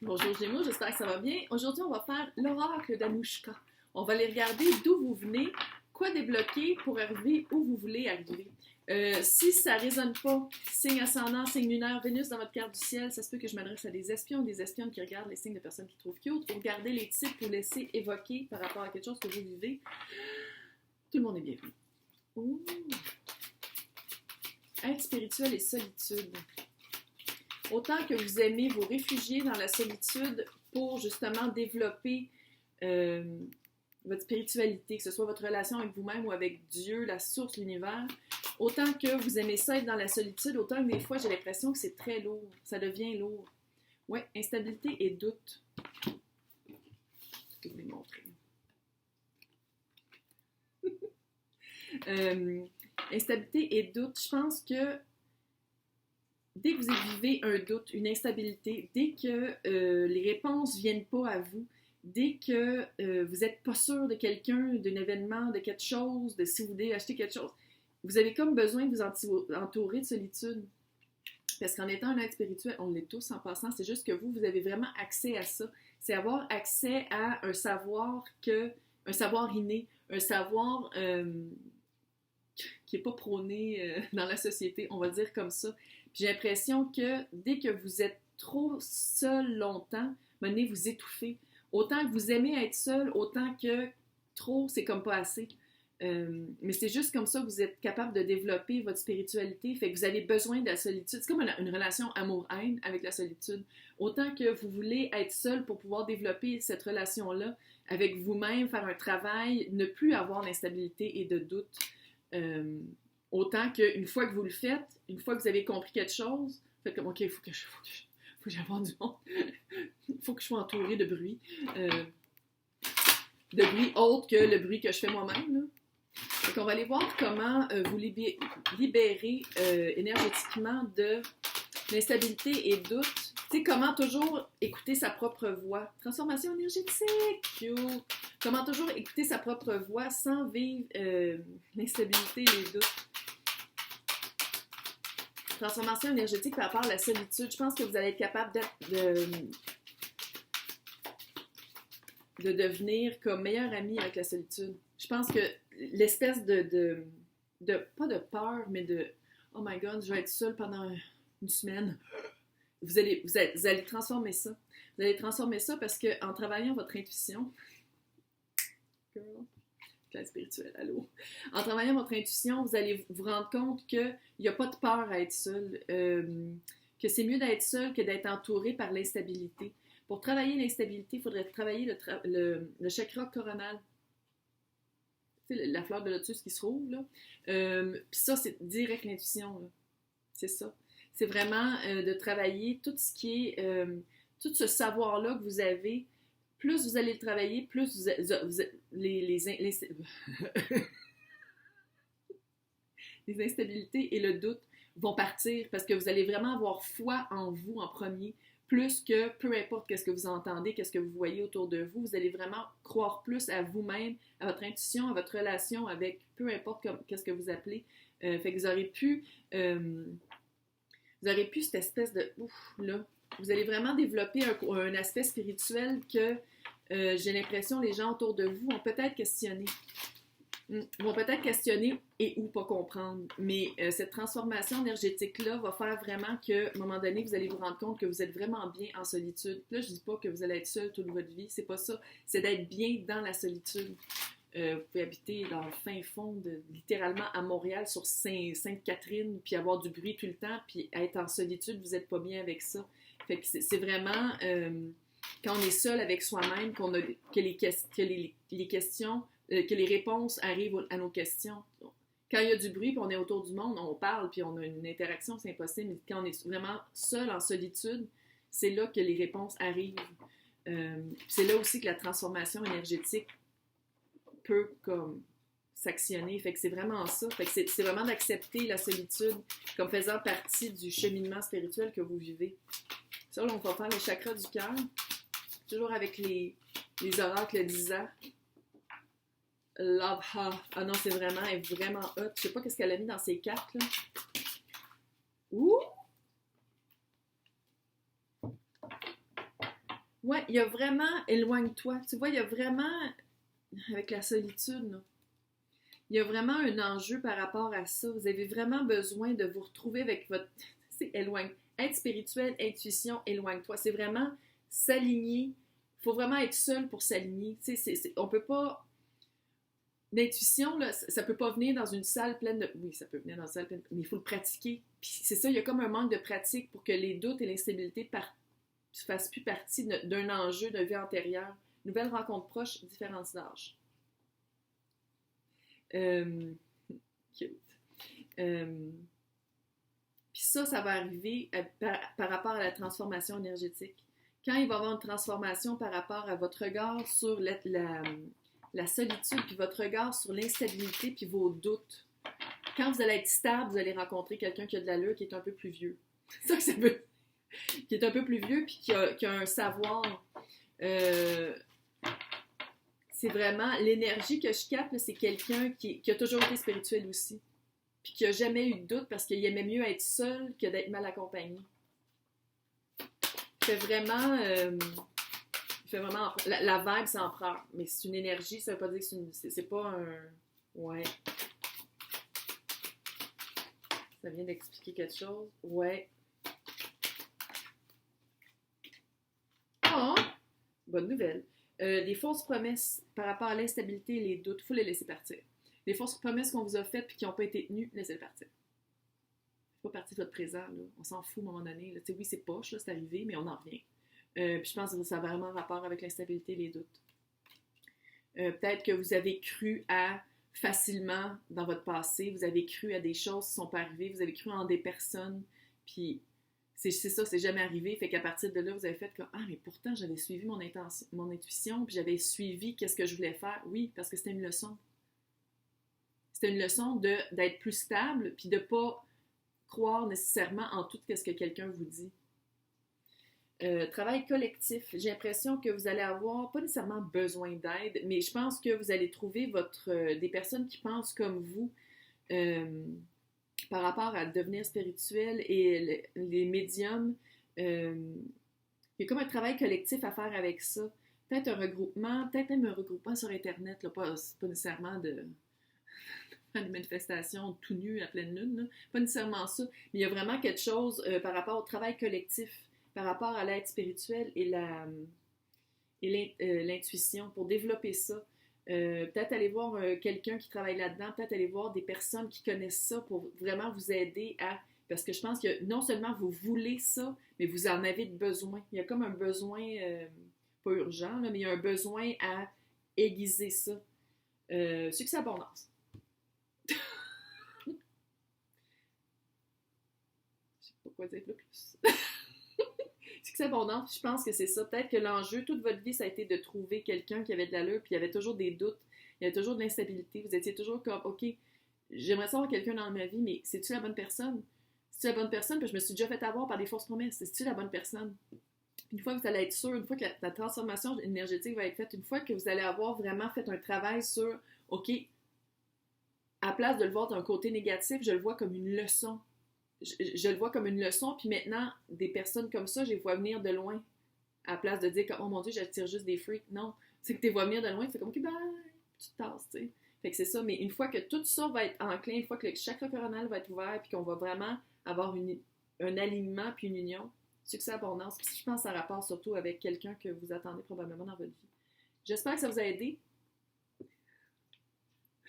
Bonjour Gémeaux, j'espère que ça va bien. Aujourd'hui, on va faire l'oracle d'Anouchka. On va aller regarder d'où vous venez, quoi débloquer pour arriver où vous voulez arriver. Si ça ne résonne pas, signe ascendant, signe lunaire, Vénus dans votre carte du ciel, ça se peut que je m'adresse à des espions, des espionnes qui regardent les signes de personnes qui trouvent cute, ou regardez les types pour laisser évoquer par rapport à quelque chose que vous vivez. Tout le monde est bienvenu. Ouh. Être spirituel et solitude. Autant que vous aimez vous réfugier dans la solitude pour justement développer votre spiritualité, que ce soit votre relation avec vous-même ou avec Dieu, la source, l'univers, autant que vous aimez ça être dans la solitude, autant que des fois j'ai l'impression que c'est très lourd, ça devient lourd. Oui, instabilité et doute. Je vais vous montrer. Instabilité et doute, je pense que dès que vous vivez un doute, une instabilité, dès que les réponses ne viennent pas à vous, dès que vous n'êtes pas sûr de quelqu'un, d'un événement, de quelque chose, de si vous voulez acheter quelque chose, vous avez comme besoin de vous entourer de solitude. Parce qu'en étant un être spirituel, on l'est tous en passant, c'est juste que vous avez vraiment accès à ça. C'est avoir accès à un savoir inné, un savoir qui n'est pas prôné dans la société, on va dire comme ça. J'ai l'impression que dès que vous êtes trop seul longtemps, maintenant vous étouffez. Autant que vous aimez être seul, autant que trop, c'est comme pas assez. Mais c'est juste comme ça que vous êtes capable de développer votre spiritualité. Fait que vous avez besoin de la solitude. C'est comme une relation amour-haine avec la solitude. Autant que vous voulez être seul pour pouvoir développer cette relation-là avec vous-même, faire un travail, ne plus avoir d'instabilité et de doute. Autant qu'une fois que vous le faites, une fois que vous avez compris quelque chose, vous faites comme, OK, il faut que j'avance du monde. Il faut que je sois entourée de bruit. De bruit autre que le bruit que je fais moi-même. Là. Donc, on va aller voir comment vous libérer énergétiquement de l'instabilité et doute. Tu sais, comment toujours écouter sa propre voix. Transformation énergétique! Cute. Comment toujours écouter sa propre voix sans vivre l'instabilité et les doutes. Transformation énergétique par rapport à la solitude. Je pense que vous allez être capable de devenir comme meilleur ami avec la solitude. Je pense que l'espèce pas de peur, mais de « Oh my God, je vais être seule pendant une semaine », vous allez transformer ça. Vous allez transformer ça parce qu'en travaillant votre intuition, classe spirituelle, allô. En travaillant votre intuition, vous allez vous rendre compte qu'il n'y a pas de peur à être seul, que c'est mieux d'être seul que d'être entouré par l'instabilité. Pour travailler l'instabilité, il faudrait travailler le chakra coronal. Tu sais, la fleur de lotus qui se rouvre, là. Puis ça, c'est direct l'intuition, là. C'est ça. C'est vraiment de travailler tout ce qui est... tout ce savoir-là que vous avez. Plus vous allez le travailler, plus les instabilités et le doute vont partir parce que vous allez vraiment avoir foi en vous en premier, plus que peu importe qu'est-ce que vous entendez, qu'est-ce que vous voyez autour de vous, vous allez vraiment croire plus à vous-même, à votre intuition, à votre relation avec peu importe qu'est-ce que vous appelez. Fait que vous aurez pu cette espèce de là. Vous allez vraiment développer un aspect spirituel que j'ai l'impression les gens autour de vous ont peut-être questionné. Vont peut-être questionner et ou pas comprendre. Mais cette transformation énergétique-là va faire vraiment qu'à un moment donné, vous allez vous rendre compte que vous êtes vraiment bien en solitude. Là, je dis pas que vous allez être seul toute votre vie, c'est pas ça. C'est d'être bien dans la solitude. Vous pouvez habiter dans le fin fond, littéralement à Montréal, sur Sainte-Catherine, puis avoir du bruit tout le temps, puis être en solitude, vous n'êtes pas bien avec ça. Fait que c'est vraiment quand on est seul avec soi-même que les questions, que les réponses arrivent à nos questions. Quand il y a du bruit, puis on est autour du monde, on parle, puis on a une interaction, c'est impossible. Mais quand on est vraiment seul en solitude, c'est là que les réponses arrivent. C'est là aussi que la transformation énergétique peut comme s'actionner. Fait que c'est vraiment ça. Fait que c'est vraiment d'accepter la solitude comme faisant partie du cheminement spirituel que vous vivez. Ça, là, on va faire le chakra du cœur. Toujours avec les oracles d'Isa. Love her. Ah non, elle est vraiment hot. Je sais pas qu'est-ce qu'elle a mis dans ses cartes, là. Ouh! Ouais, il y a vraiment, éloigne-toi. Tu vois, il y a vraiment, avec la solitude, là, il y a vraiment un enjeu par rapport à ça. Vous avez vraiment besoin de vous retrouver avec votre, c'est éloigne. Être spirituel, intuition, éloigne-toi. C'est vraiment s'aligner. Il faut vraiment être seul pour s'aligner. Tu sais, on peut pas. L'intuition, là, ça peut pas venir dans une salle pleine de. Oui, ça peut venir dans une salle pleine de. Mais il faut le pratiquer. Puis c'est ça, il y a comme un manque de pratique pour que les doutes et l'instabilité ne fassent plus partie d'un enjeu de vie antérieure. Nouvelle rencontre proche, différence d'âge. Euh, cute. Euh, Puis ça va arriver par rapport à la transformation énergétique. Quand il va y avoir une transformation par rapport à votre regard sur la solitude, puis votre regard sur l'instabilité, puis vos doutes. Quand vous allez être stable, vous allez rencontrer quelqu'un qui a de l'allure, qui est un peu plus vieux. C'est ça que ça veut. Qui est un peu plus vieux, puis qui a un savoir. C'est vraiment l'énergie que je capte, c'est quelqu'un qui a toujours été spirituel aussi, puis qui n'a jamais eu de doute parce qu'il aimait mieux être seul que d'être mal accompagné. Il fait vraiment, la vibe, c'est empereur, mais c'est une énergie, ça veut pas dire que c'est pas un... Ouais. Ça vient d'expliquer quelque chose. Ouais. Ah! Bonne nouvelle. Les fausses promesses par rapport à l'instabilité et les doutes, il faut les laisser partir. Les fausses promesses qu'on vous a faites et qui n'ont pas été tenues, laissez-les partir. C'est pas partie de votre présent, là. On s'en fout à un moment donné. Là. Oui, c'est poche, là, c'est arrivé, mais on en revient. Puis je pense que ça a vraiment rapport avec l'instabilité et les doutes. Peut-être que vous avez cru à facilement dans votre passé, vous avez cru à des choses qui ne sont pas arrivées, vous avez cru en des personnes, puis c'est ça, c'est jamais arrivé. Fait qu'à partir de là, vous avez fait comme ah, mais pourtant, j'avais suivi mon intuition, puis j'avais suivi qu'est-ce que je voulais faire. Oui, parce que c'était une leçon. C'était une leçon d'être plus stable, puis de ne pas croire nécessairement en tout ce que quelqu'un vous dit. Travail collectif. J'ai l'impression que vous allez avoir, pas nécessairement besoin d'aide, mais je pense que vous allez trouver des personnes qui pensent comme vous par rapport à devenir spirituel et les médiums. Il y a comme un travail collectif à faire avec ça. Peut-être un regroupement, peut-être même un regroupement sur Internet, là, pas nécessairement de des manifestations tout nues à pleine lune, là. Pas nécessairement ça, mais il y a vraiment quelque chose par rapport au travail collectif, par rapport à l'aide spirituelle et l'intuition, pour développer ça. Peut-être aller voir quelqu'un qui travaille là-dedans, peut-être aller voir des personnes qui connaissent ça pour vraiment vous aider à... Parce que je pense que non seulement vous voulez ça, mais vous en avez besoin. Il y a comme un besoin, pas urgent, là, mais il y a un besoin à aiguiser ça. Succès abondance. Je sais pas quoi dire plus. Succès abondance, je pense que c'est ça. Peut-être que l'enjeu, toute votre vie, ça a été de trouver quelqu'un qui avait de l'allure, puis il y avait toujours des doutes, il y avait toujours de l'instabilité. Vous étiez toujours comme, OK, j'aimerais savoir quelqu'un dans ma vie, mais c'est-tu la bonne personne? C'est-tu la bonne personne? Puis je me suis déjà fait avoir par des fausses promesses. C'est-tu la bonne personne? Une fois que vous allez être sûr, une fois que la transformation énergétique va être faite, une fois que vous allez avoir vraiment fait un travail sur, OK, à la place de le voir d'un côté négatif, je le vois comme une leçon. Je le vois comme une leçon, puis maintenant, des personnes comme ça, je les vois venir de loin. À la place de dire que, oh mon Dieu, j'attire juste des freaks. Non, c'est que tu les vois venir de loin, tu fais comme, OK, bye, tu te tasses, tu sais. Fait que c'est ça, mais une fois que tout ça va être enclin, une fois que le chakra coronal va être ouvert, puis qu'on va vraiment avoir un alignement puis une union, succès, abondance, puis je pense que ça rapporte surtout avec quelqu'un que vous attendez probablement dans votre vie. J'espère que ça vous a aidé.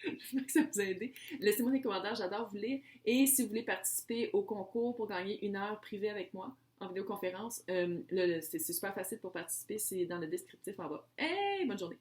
J'espère que ça vous a aidé. Laissez-moi des commentaires, j'adore vous lire. Et si vous voulez participer au concours pour gagner 1 heure privée avec moi en vidéoconférence, c'est super facile pour participer, c'est dans le descriptif en bas. Hey, bonne journée!